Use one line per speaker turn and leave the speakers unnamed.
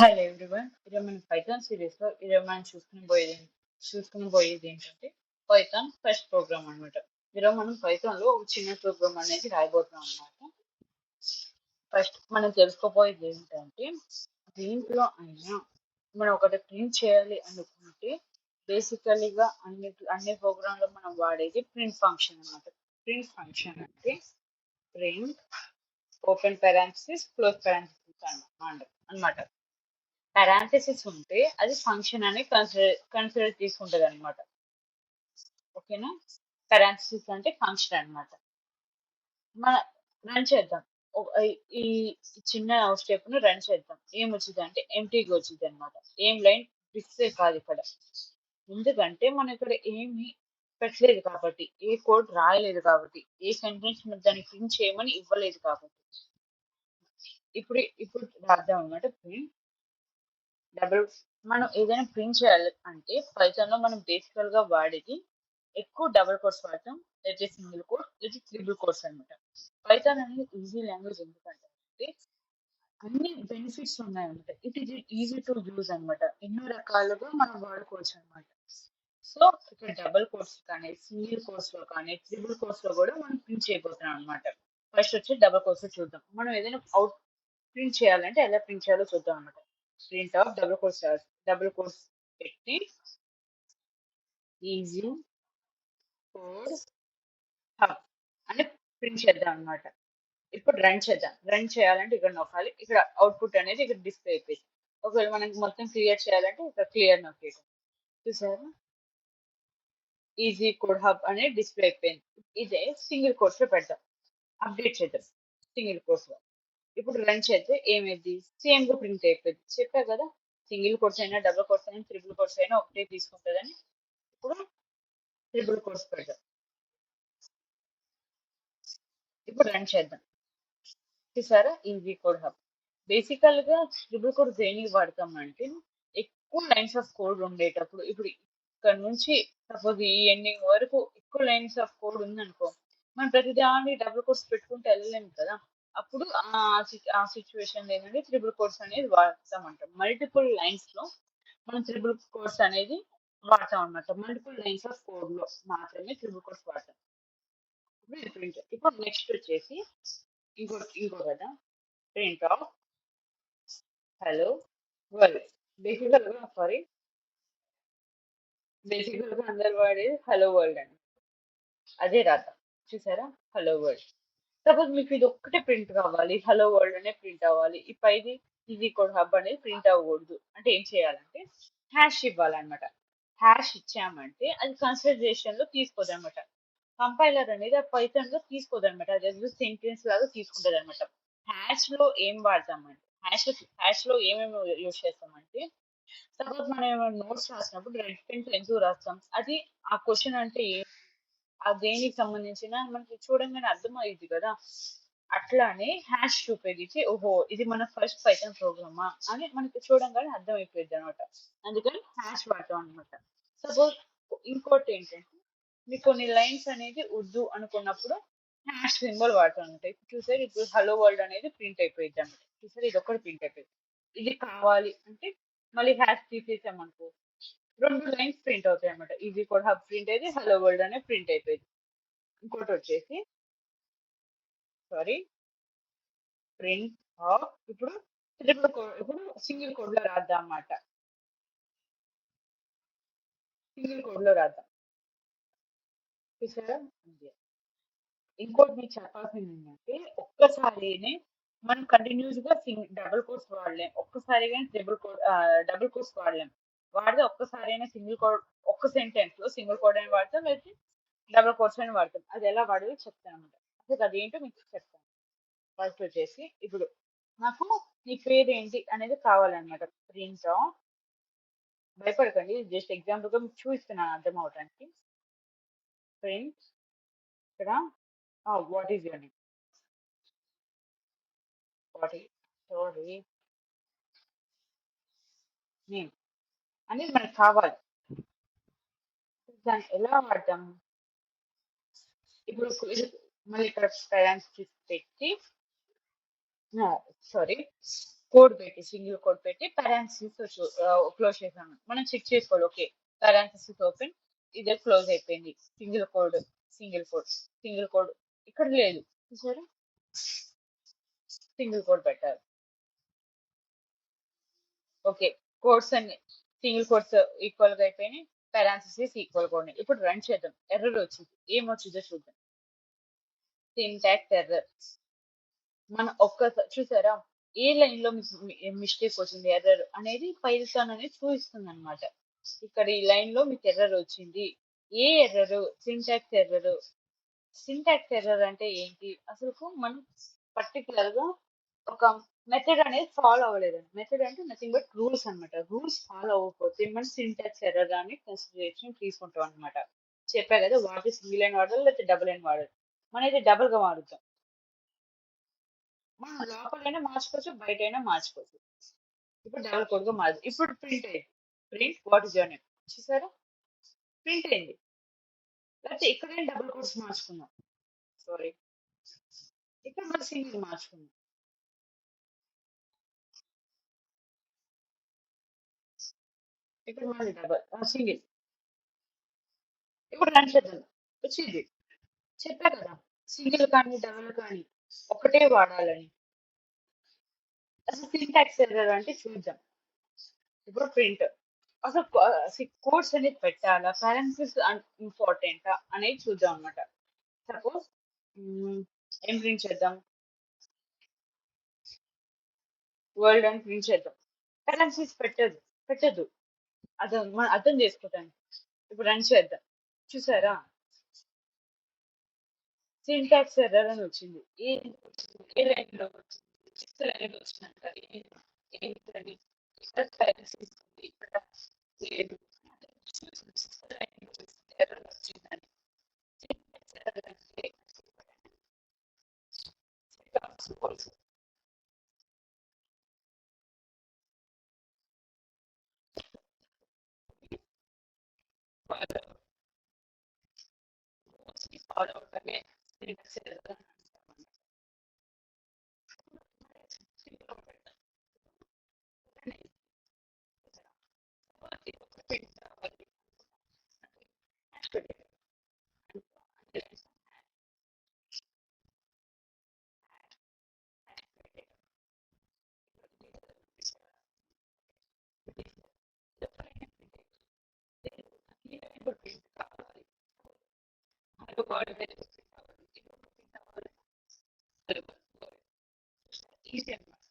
Hi everyone. ఈరోజు మనం Python సిరీస్లో ఈరోజు మనం చూసుకుని పోయేది ఏంటంటే పైథాన్ ఫస్ట్ ప్రోగ్రామ్ అనమాట. ఈరోజు మనం పైథాన్లో ఒక చిన్న ప్రోగ్రామ్ అనేది రాయబోతున్నాం అనమాట. ఫస్ట్ మనం తెలుసుకోబోయేది ఏంటంటే దీంట్లో అయినా మనం ఒకటి ప్రింట్ చేయాలి అనుకుంటే బేసికలీగా అన్ని ప్రోగ్రాంలో మనం వాడేది ప్రింట్ ఫంక్షన్ అనమాట. ప్రింట్ ఫంక్షన్ అంటే print open parenthesis close parenthesis అన్నమాట. పారాంథసిస్ ఉంటే అది ఫంక్షన్ అని కన్సిడర్ తీసుకుంటది అనమాట. ఓకేనా? పారాంథసిస్ అంటే ఫంక్షన్ అన్నమాట. మన రన్ చేద్దాం. ఈ చిన్న స్టెప్ ను రన్ చేద్దాం. ఏం వచ్చింది అంటే ఎంటీగా వచ్చింది అనమాట. ఏం లైన్ డిస్ప్లే కాదు ఇక్కడ. ఎందుకంటే మనం ఇక్కడ ఏమి పెట్టలేదు కాబట్టి, ఏ కోడ్ రాయలేదు కాబట్టి, ఏ సెంటెన్స్ దాన్ని ప్రింట్ చేయమని ఇవ్వలేదు కాబట్టి. ఇప్పుడు రాద్దాం అనమాట. ప్రింట్ డబుల్ మనం ఏదైనా ప్రింట్ చేయాలి అంటే పైథాన్ లో మనం బేసికల్ గా వాడేది ఎక్కువ డబుల్ కోడ్స్ వాడతాం, లేదా సింగిల్ కోడ్ లేదా ట్రిపుల్ కోడ్స్ అనమాట. పైథాన్ అనేది ఈజీ లాంగ్వేజ్ ఎందుకంటే అన్ని బెనిఫిట్స్ ఉన్నాయన్నమాట. It is easy to use అనమాట. ఎన్నో రకాలుగా మనం వాడుకోవచ్చు అనమాట. సో ఇక్కడ డబుల్ కోడ్స్ కానీ సింగిల్ కోడ్స్ లో కానీ ట్రిపుల్ కోడ్స్ లో కూడా మనం ప్రింట్ చేయబోతున్నాం అనమాట. ఫస్ట్ వచ్చి డబుల్ కోడ్స్ చూద్దాం. మనం ఏదైనా అవుట్ ప్రింట్ చేయాలంటే ఎలా ప్రింట్ చేయాలో చూద్దాం అనమాట. ప్రింట్ ఆఫ్ డబుల్ కోడ్స్ పెట్టి ఈజీ కోడ్ హబ్ అని ప్రింట్ చేద్దాం అనమాట. ఇప్పుడు రన్ చేద్దాం. రన్ చేయాలంటే ఇక్కడ నొక్కాలి. ఇక్కడ అవుట్పుట్ అనేది ఇక్కడ డిస్ప్లే అయిపోయింది. ఒకవేళ మనకి మొత్తం క్లియర్ చేయాలంటే ఇక్కడ క్లియర్ నొక్కేయడం. చూసారా? ఈజీ కోడ్ హబ్ అనేది డిస్ప్లే అయిపోయింది. ఇదే సింగిల్ కోర్స్ లో పెడతాం. అప్డేట్ చేద్దాం సింగిల్ కోర్స్ లో. ఇప్పుడు రన్ చేస్తే ఏమైంది? సేమ్ గా ప్రింట్ అయిపోయింది. చెప్పా కదా, సింగిల్ కోర్స్ అయినా డబుల్ కోర్స్ అయినా ట్రిపుల్ కోర్స్ అయినా ఒకటే తీసుకుంటుందని. ఇప్పుడు ట్రిపుల్ కోర్స్ పెడదాం. ఇప్పుడు రన్ చేద్దాం. చూసారా? Easy code hub. బేసికల్ గా ట్రిపుల్ కోడ్ దేనికి వాడతాం అంటే ఎక్కువ లైన్స్ ఆఫ్ కోడ్ ఉండేటప్పుడు. ఇప్పుడు ఇక్కడ నుంచి సపోజ్ ఈ ఎండింగ్ వరకు ఎక్కువ లైన్స్ ఆఫ్ కోడ్ ఉందనుకో, మనం ప్రతిదాన్ని డబుల్ కోడ్స్ పెట్టుకుంటే వెళ్ళలేము కదా. అప్పుడు ఆ సిచ్యువేషన్ ఏంటంటే ట్రిపుల్ కోడ్స్ అనేది వాడతామంటాం. మల్టిపుల్ లైన్స్ లో మనం ట్రిపుల్ కోడ్స్ అనేది వాడతాం అనమాట. మల్టిపుల్ లైన్స్ ఆఫ్ కోడ్ లో మాత్రమే ట్రిపుల్ కోడ్స్ వాడతాం. ఇప్పుడు నెక్స్ట్ వచ్చేసి ఇంకో కదా, ప్రింట్ ఆఫ్ హలో వరల్డ్. బేసికల్ గా అందరు వాడేది హలో వరల్డ్ అని. అదే రాత. చూసారా? Hello world. సపోజ్ మీకు ఇది ఒక్కటే ప్రింట్ కావాలి, హలో వరల్డ్ అనే ప్రింట్ అవ్వాలి, ఈ పైది ఈజీ కోడ్ హబ్ అనేది ప్రింట్ అవ్వకూడదు అంటే ఏం చేయాలంటే హ్యాష్ ఇవ్వాలన్నమాట. హ్యాష్ ఇచ్చామంటే అది కన్సిడరేషన్ లో తీసుకోదన్నమాట. కంపైలర్ అనేది ఆ పైథాన్ లో తీసుకోదన్నమాట. అది సెంటెన్స్ లాగా తీసుకుంటది అనమాట. హ్యాష్ లో ఏం వాడతామంటే హ్యాష్ లో ఏమేమి యూజ్ చేస్తామంటే సపోజ్ మనం ఏమైనా నోట్స్ రాసినప్పుడు రెడ్ పెన్ తో ఎందుకు రాస్తాం? అది ఆ క్వశ్చన్ అంటే ఆ దేనికి సంబంధించిన మనకి చూడంగానే అర్థమయ్యింది కదా. అట్లానే హ్యాష్ చూపేది ఓహో ఇది మన ఫస్ట్ పైథాన్ ప్రోగ్రామా అని మనకి చూడంగానే అర్థమైపోయింది అనమాట. అందుకని హ్యాష్ వాడతాం అనమాట. సపోజ్ ఇంకోటి ఏంటంటే మీకు కొన్ని లైన్స్ అనేది వద్దు అనుకున్నప్పుడు హ్యాష్ సింబల్ వాడతాం అనమాట. ఇప్పుడు చూసారు, ఇప్పుడు హలో వరల్డ్ అనేది ప్రింట్ అయిపోయింది అనమాట. చూసారు, ఇది ఒకటి ప్రింట్ అయిపోయింది. ఇది కావాలి అంటే మళ్ళీ హ్యాష్ తీసేసామనుకో 2 లైన్స్ ప్రింట్ అవుతాయి అనమాట. ఈజీ కోడ్ హబ్ ప్రింట్ అయితే హలో వరల్డ్ అనే ప్రింట్ అయిపోయింది. ఇంకోటి వచ్చేసి ప్రింట్ ఆఫ్ ఇప్పుడు ట్రిపుల్ కోడ్, ఇప్పుడు సింగిల్ కోడ్ లో రాద్దాం అన్నమాట. సింగిల్ కోడ్ లో రాద్దాం. చూసారా? ఇంకోటి మీకు చెప్పాల్సింది ఏంటంటే ఒక్కసారినే మనం కంటిన్యూస్ గా డబుల్ కోడ్స్ వాడలేం. ఒక్కసారిగా డబుల్ కోడ్స్ వాడలేం. వాడితే ఒక్కసారైనా సింగిల్ కోడ్ ఒక్క సెంటెన్స్ లో సింగిల్ కోడ్ అని వాడతాం, లేకపోతే డబుల్ కోడ్స్ అని వాడతాం. అది ఎలా వాడేదో చెప్తాను అనమాట. అసలు అదేంటో మీకు చెప్తాను. ఫస్ట్ వచ్చేసి ఇప్పుడు నాకు నీ పేరు ఏంటి అనేది కావాలన్నమాట. ప్రింట్ భయపడకండి, జస్ట్ ఎగ్జాంపుల్ గా మీకు చూపిస్తున్నాను అర్థం అవడానికి. ప్రింట్ ఇక్కడ what is your name, name అనేది మనకు కావాలి. దాన్ని ఎలా వాడతాం? ఇప్పుడు మళ్ళీ ఇక్కడ పెట్టి కోడ్ పెట్టి సింగిల్ కోడ్ పెట్టి పారాంథసిస్ క్లోజ్ చేసాను. మనం చెక్ చేసుకోవాలి. ఓకే, పారాంథసిస్ ఓపెన్, ఇదే క్లోజ్ అయిపోయింది. Single code, single code, single code ఇక్కడ లేదు చూసారా, సింగిల్ కోడ్ పెట్టాలి. ఓకే, కోడ్స్ అన్ని సింగిల్ కోడ్స్ ఈక్వల్ గా అయిపోయినాయి, పారాంథసిస్ ఈక్వల్ గా ఉన్నాయి. ఇప్పుడు రన్ చేద్దాం. ఎర్రర్ వచ్చింది, ఏం వచ్చిందో చూద్దాం. Syntax error. మన ఒక్కసారి చూసారా, ఏ లైన్ లో మిస్టేక్ వచ్చింది ఎర్రర్ అనేది పైథాన్ అనేది చూపిస్తుంది అనమాట. ఇక్కడ ఈ లైన్ లో మీకు ఎర్రర్ వచ్చింది. ఏ error? Syntax error. Syntax error అంటే ఏంటి? అసలు మనం పర్టికులర్ గా ఒక మెథడ్ అనేది ఫాలో అవ్వలేదు. మెథడ్ అంటే నథింగ్ బట్ రూల్స్ అనమాట. రూల్స్ ఫాలో అవ్వకపోతే మనం సింటాక్స్ ఎర్రర్ అని కన్సిడరేషన్ తీసుకుంటాం అనమాట. చెప్పా కదా, వాటి సింగిల్ లైన్ వాడాలి లేకపోతే డబుల్ లైన్ వాడాలి. మనం అయితే డబుల్ గా వాడుతాం. మనం లోపలైనా మార్చుకోవచ్చు, బయట అయినా మార్చుకోవచ్చు. ఇప్పుడు డబుల్ కోడ్ గా మారు. ఇప్పుడు ప్రింట్ అయింది. Print what is your name చూసారా, ప్రింట్ అయింది. లేకపోతే ఇక్కడైనా డబుల్ కోడ్స్ మార్చుకుందాం. సారీ, ఇక్కడ మన సింగిల్ మార్చుకుందాం. ఇక్కడ మళ్ళీ డబల్ సింగిల్. ఇప్పుడు రన్ చేద్దాం. వచ్చింది. చెప్పా కదా, సింగిల్ కానీ డబుల్ కానీ ఒకటే వాడాలని. అసలు సింటాక్స్ ఎర్రర్ అంటే చూద్దాం. ఇప్పుడు ప్రింట్. అసలు కోడ్స్ అనేది పెట్టాలా, పారాంథసిస్ ఇంపార్టెంట్ అనేది చూద్దాం అనమాట. సపోజ్ ఏం ప్రింట్ చేద్దాం, వరల్డ్ అని ప్రింట్ చేద్దాం. పారాంథసిస్ పెట్టదు. మనం అర్థం చేసుకుంటాను. ఇప్పుడు రన్ చేద్దాం. చూసారా, సింటాక్స్ ఎర్రర్ అని వచ్చింది. ఏ లైన్ లో వచ్చింది? సిక్స్త్ లైన్ లో వచ్చిందంట. ఏంటది? ఇక్కడ parentheses ఉంది, ఇక్కడ లేదు. సిక్స్త్ లైన్ లో ఎర్రర్ వచ్చిందని. సింటాక్స్ ఎర్రర్ అంటే సింటాక్స్ ఫాల్స్. ఫాలో అవటమే సింటాక్స్ ఎర్రర్ అని అంటాం. ఈజీ అన్నమాట.